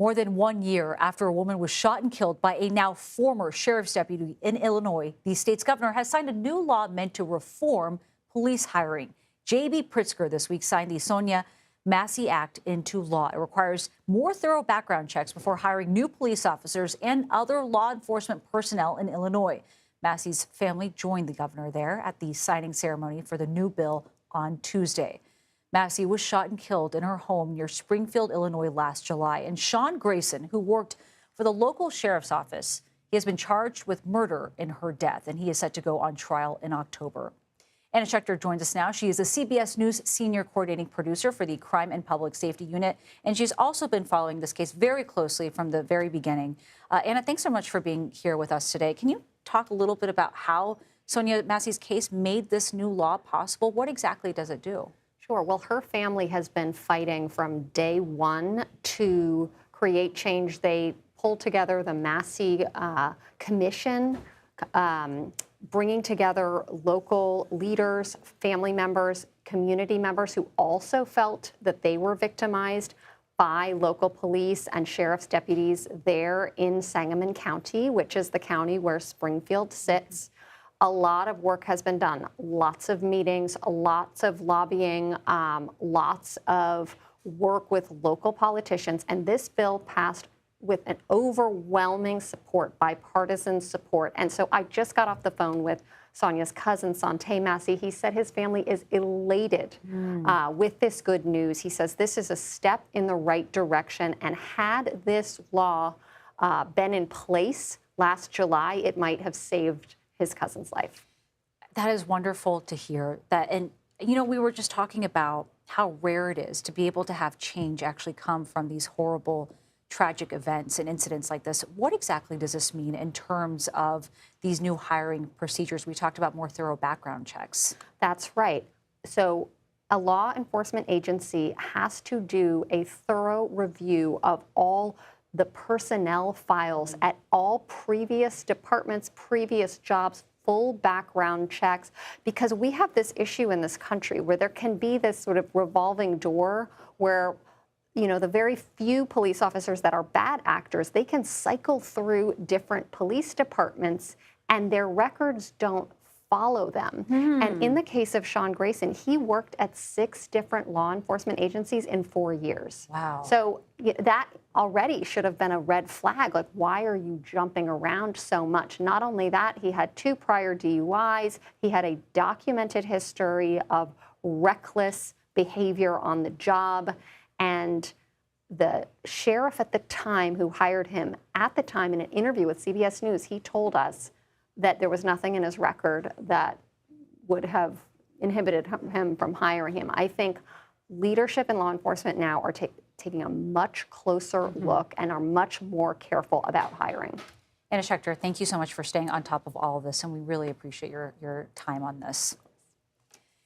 More than 1 year after a woman was shot and killed by a now former sheriff's deputy in Illinois, the state's governor has signed a new law meant to reform police hiring. J.B. Pritzker this week signed the Sonya Massey Act into law. It requires more thorough background checks before hiring new police officers and other law enforcement personnel in Illinois. Massey's family joined the governor there at the signing ceremony for the new bill on Tuesday. Massie was shot and killed in her home near Springfield, Illinois last July. And Sean Grayson, who worked for the local sheriff's office, he has been charged with murder in her death, and he is set to go on trial in October. Anna Schecter joins us now. She is a CBS News senior coordinating producer for the Crime and Public Safety Unit, and she's also been following this case very closely from the very beginning. Anna, thanks so much for being here with us today. Can you talk a little bit about how Sonya Massey's case made this new law possible? What exactly does it do? Sure. Well, her family has been fighting from day one to create change. They pulled together the Massie Commission, bringing together local leaders, family members, community members who also felt that they were victimized by local police and sheriff's deputies there in Sangamon County, which is the county where Springfield sits. A lot of work has been done, lots of meetings, lots of lobbying, lots of work with local politicians. And this bill passed with an overwhelming support, bipartisan support. And so I just got off the phone with Sonya's cousin, Sonya Massey. He said his family is elated with this good news. He says this is a step in the right direction. And had this law been in place last July, it might have saved his cousin's life. That is wonderful to hear that. And, you know, we were just talking about how rare it is to be able to have change actually come from these horrible, tragic events and incidents like this. What exactly does this mean in terms of these new hiring procedures? We talked about more thorough background checks. That's right. So a law enforcement agency has to do a thorough review of all the personnel files at all previous departments, previous jobs, full background checks, because we have this issue in this country where there can be this sort of revolving door where, you know, the very few police officers that are bad actors, they can cycle through different police departments and their records don't follow them. And in the case of Sean Grayson, he worked at 6 different law enforcement agencies in 4 years. Wow. So that already should have been a red flag. Like, why are you jumping around so much? Not only that, he had 2 prior DUIs. He had a documented history of reckless behavior on the job. And the sheriff at the time who hired him, at the time in an interview with CBS News, he told us that there was nothing in his record that would have inhibited him from hiring him. I think leadership in law enforcement now are taking a much closer look and are much more careful about hiring. Anna Schecter, thank you so much for staying on top of all of this, and we really appreciate your time on this.